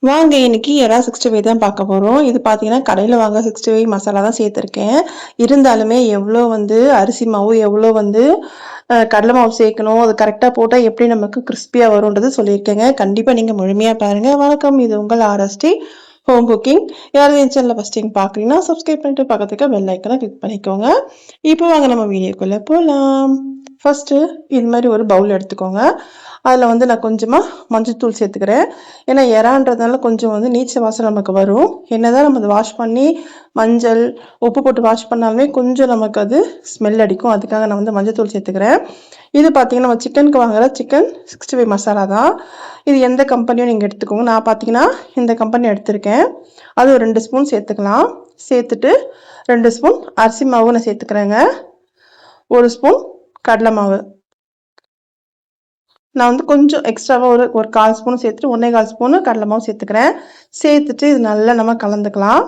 வாங்க இன்னைக்கு எறா 65 தான் பார்க்க போகிறோம். இது பார்த்தீங்கன்னா கடையில் வாங்க 65 மசாலா தான் சேர்த்துருக்கேன். இருந்தாலுமே எவ்வளோ அரிசி மாவு எவ்வளோ கடலை மாவு சேர்க்கணும், அது கரெக்டாக போட்டால் எப்படி நமக்கு கிறிஸ்பியாக வரும்ன்றது சொல்லியிருக்கேங்க. கண்டிப்பாக நீங்கள் முழுமையாக பாருங்கள். வணக்கம், இது உங்கள் ஆர்எஸ்டி ஹோம் குக்கிங். யாராவது என் சேனலில் ஃபஸ்ட் டைம் பார்க்குறீங்கன்னா சப்ஸ்கிரைப் பண்ணிட்டு பக்கத்துக்கு பெல் ஐக்கனை கிளிக் பண்ணிக்கோங்க. இப்போ வாங்க நம்ம வீடியோக்குள்ளே போகலாம். ஃபஸ்ட்டு இது மாதிரி ஒரு பவுல் எடுத்துக்கோங்க. அதில் நான் கொஞ்சமாக மஞ்சள்தூள் சேர்த்துக்கிறேன். ஏன்னா எறான்றதுனால கொஞ்சம் நீச்ச வாசனை நமக்கு வரும். என்னதான் நம்ம அதை வாஷ் பண்ணி மஞ்சள் உப்பு போட்டு வாஷ் பண்ணாலுமே கொஞ்சம் நமக்கு அது ஸ்மெல் அடிக்கும். அதுக்காக நான் மஞ்சள்தூள் சேர்த்துக்கிறேன். இது பார்த்தீங்கன்னா நம்ம சிக்கனுக்கு வாங்குற சிக்கன் 65 மசாலா தான். இது எந்த கம்பெனியும் நீங்கள் எடுத்துக்கோங்க. நான் பார்த்தீங்கன்னா இந்த கம்பெனி எடுத்திருக்கேன். அது ஒரு 2 ஸ்பூன் சேர்த்துக்கலாம். சேர்த்துட்டு 2 ஸ்பூன் அரிசி மாவு நான் சேர்த்துக்கிறேங்க. 1 ஸ்பூன் கடலை மாவு. நான் கொஞ்சம் எக்ஸ்ட்ராவாக ஒரு 1/4 ஸ்பூன் சேர்த்துட்டு 1/4 ஸ்பூனு கடலை மாவு சேர்த்துக்கிறேன். சேர்த்துட்டு இது நல்லா நம்ம கலந்துக்கலாம்.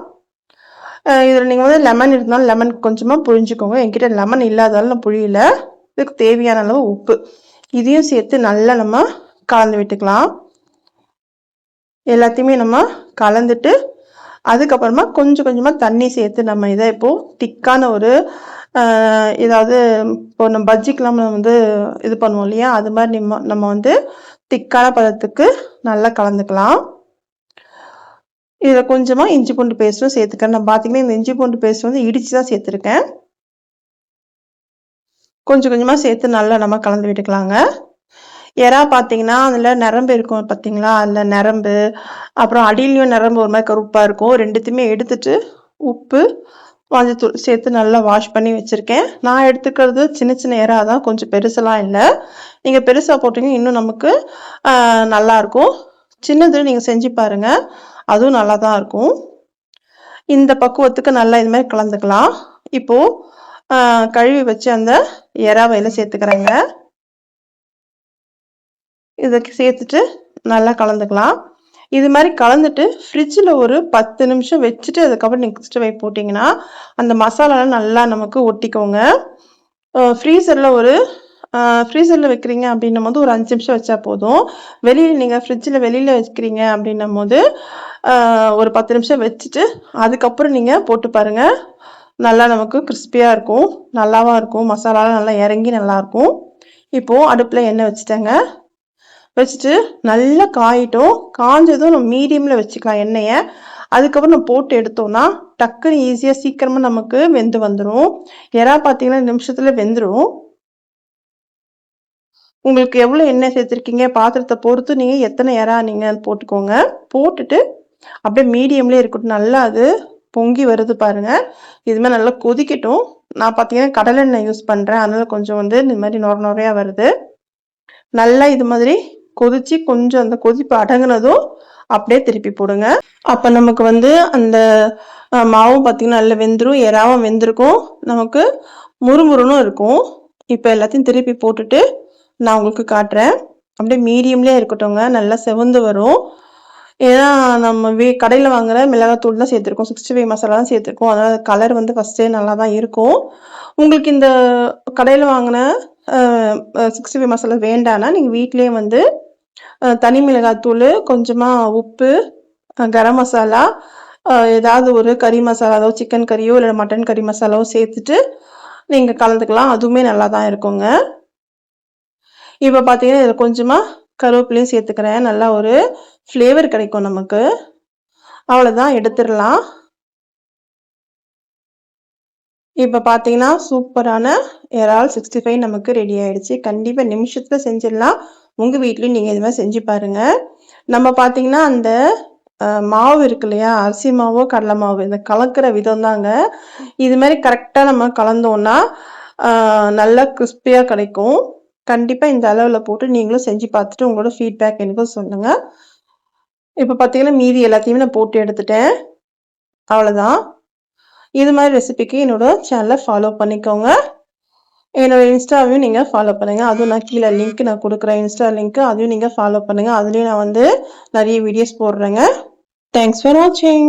இதில் நீங்கள் லெமன் இருந்தாலும் லெமன் கொஞ்சமாக புழிஞ்சிக்கோங்க. என்கிட்ட லெமன் இல்லாதாலும் நான் புழியல. இதுக்கு தேவையான அளவு உப்பு இதையும் சேர்த்து நல்லா நம்ம கலந்து விட்டுக்கலாம். எல்லாத்தையுமே நம்ம கலந்துட்டு அதுக்கப்புறமா கொஞ்சம் கொஞ்சமாக தண்ணி சேர்த்து நம்ம இதை இப்போது திக்கான ஒரு ஏதாவது இப்போ நம்ம பஜ்ஜிக்கெலாம் இது பண்ணுவோம் இல்லையா, அது மாதிரி நம்ம திக்கான பதத்துக்கு நல்லா கலந்துக்கலாம். இதில் கொஞ்சமாக இஞ்சி பூண்டு பேஸ்ட்டும் சேர்த்துக்கிறேன். நான் பார்த்தீங்கன்னா இந்த இஞ்சி பூண்டு பேஸ்ட் இடித்து தான் சேர்த்துருக்கேன். கொஞ்சம் கொஞ்சமாக சேர்த்து நல்லா நம்ம கலந்து விட்டுக்கலாங்க. எறா பார்த்தீங்கன்னா அதில் நரம்பு இருக்கும் பார்த்தீங்களா, அதில் நரம்பு அப்புறம் அடியிலையும் நரம்பு ஒரு மாதிரி கருப்பாக இருக்கும். ரெண்டுத்தையுமே எடுத்துட்டு உப்பு மஞ்சத்தூள் சேர்த்து நல்லா வாஷ் பண்ணி வச்சுருக்கேன். நான் எடுத்துக்கிறது சின்ன சின்ன எறா தான், கொஞ்சம் பெருசெல்லாம் இல்லை. நீங்கள் பெருசாக போட்டிங்கன்னா இன்னும் நமக்கு நல்லாயிருக்கும். சின்னது நீங்கள் செஞ்சு பாருங்கள், அதுவும் நல்லா தான் இருக்கும். இந்த பக்குவத்துக்கு நல்லா இது மாதிரி கலந்துக்கலாம். இப்போது கழுவி வச்சு அந்த எறாவை சேர்த்துக்கிறேங்க. இதை சேர்த்துட்டு நல்லா கலந்துக்கலாம். இது மாதிரி கலந்துட்டு ஃப்ரிட்ஜில் ஒரு 10 நிமிஷம் வச்சுட்டு அதுக்கப்புறம் நெக்ஸ்ட் வை போட்டிங்கன்னா அந்த மசாலாலாம் நல்லா நமக்கு ஒட்டிக்கோங்க. ஃப்ரீசரில் வைக்கிறீங்க அப்படின்னும் போது ஒரு 5 நிமிஷம் வச்சா போதும். நீங்கள் ஃப்ரிட்ஜில் வெளியில் வைக்கிறீங்க அப்படின்னும் போது ஒரு 10 நிமிஷம் வச்சுட்டு அதுக்கப்புறம் நீங்கள் போட்டு பாருங்கள். நல்லா நமக்கு கிறிஸ்பியாக இருக்கும், நல்லாவும் இருக்கும். மசாலாலாம் நல்லா இறங்கி நல்லாயிருக்கும். இப்போது அடுப்பில் எண்ணெய் வச்சுட்டு நல்லா காயிட்டும். காஞ்சதும் நம்ம மீடியமில் வச்சுக்கலாம் எண்ணெயை. அதுக்கப்புறம் நம்ம போட்டு எடுத்தோம்னா டக்குன்னு ஈஸியாக சீக்கிரமாக நமக்கு வெந்து வந்துடும். எறா பார்த்தீங்கன்னா நிமிஷத்தில் வெந்துடும். உங்களுக்கு எவ்வளோ எண்ணெய் சேர்த்துருக்கீங்க பாத்திரத்தை பொறுத்து நீங்கள் எத்தனை எறா நீங்கள் போட்டுக்கோங்க. போட்டுட்டு அப்படியே மீடியம்லேயே இருக்கட்டும். நல்லா அது பொங்கி வருது பாருங்கள். இதுமாதிரி நல்லா கொதிக்கட்டும். நான் பார்த்தீங்கன்னா கடலெண்ணெய் யூஸ் பண்ணுறேன், அதனால் கொஞ்சம் இந்த மாதிரி நுரையாக வருது. நல்லா இது மாதிரி கொதிச்சு கொஞ்சம் அந்த கொதிப்பு அடங்கினதும் அப்படியே திருப்பி போடுங்க. அப்போ நமக்கு அந்த மாவும் பார்த்தீங்கன்னா நல்லா வெந்துடும், எறாவும் வெந்திருக்கும், நமக்கு முறுமுறுனும் இருக்கும். இப்போ எல்லாத்தையும் திருப்பி போட்டுட்டு நான் உங்களுக்கு காட்டுறேன். அப்படியே மீடியம்லேயே இருக்கட்டும்ங்க, நல்லா செவந்து வரும். ஏன்னா நம்ம கடையில் வாங்குற மிளகாத்தூள் தான் சேர்த்துருக்கோம், 65 மசாலா தான் சேர்த்துருக்கோம். அதனால் கலர் ஃபஸ்ட்டே நல்லா தான் இருக்கும். உங்களுக்கு இந்த கடையில் வாங்கின 65 மசாலா வேண்டான்னா நீங்கள் வீட்டிலேயே தனி மிளகாத்தூள், கொஞ்சமாக உப்பு, கரம் மசாலா, ஏதாவது ஒரு கறி மசாலா, அதாவது சிக்கன் கறியோ இல்லை மட்டன் கறி மசாலாவோ சேர்த்துட்டு நீங்கள் கலந்துக்கலாம். அதுவுமே நல்லா தான் இருக்குங்க. இப்போ பார்த்தீங்கன்னா இதில் கொஞ்சமாக கருவேப்பிலையும் சேர்த்துக்கிறேன். நல்லா ஒரு ஃப்ளேவர் கிடைக்கும் நமக்கு. அவ்வளோதான், எடுத்துடலாம். இப்போ பார்த்தீங்கன்னா சூப்பரான இறால் 65 நமக்கு ரெடி ஆயிடுச்சு. கண்டிப்பாக நிமிஷத்தில் செஞ்சிடலாம். உங்கள் வீட்லேயும் நீங்கள் இது மாதிரி செஞ்சு பாருங்கள். நம்ம பார்த்தீங்கன்னா அந்த மாவு இருக்கு இல்லையா, அரிசி மாவோ கடலை மாவு, இந்த கலக்கிற விதம் தாங்க. இது மாதிரி கரெக்டாக நம்ம கலந்தோன்னா நல்லா கிறிஸ்பியாக கிடைக்கும். கண்டிப்பாக இந்த அளவில் போட்டு நீங்களும் செஞ்சு பார்த்துட்டு உங்களோட ஃபீட்பேக் எனக்கும் சொல்லுங்கள். இப்போ பார்த்தீங்கன்னா மீதி எல்லாத்தையுமே நான் போட்டு எடுத்துட்டேன். அவ்வளோதான். இது மாதிரி ரெசிபிக்கு என்னோட சேனலை ஃபாலோ பண்ணிக்கோங்க. என்னோட இன்ஸ்டாவையும் நீங்கள் ஃபாலோ பண்ணுங்கள். அதுவும் நான் கீழே லிங்க் நான் கொடுக்குறேன், இன்ஸ்டா லிங்க்கு, அதையும் நீங்கள் ஃபாலோ பண்ணுங்கள். அதுலேயும் நான் நிறைய வீடியோஸ் போடுறேங்க. தேங்க்ஸ் ஃபார் வாட்சிங்.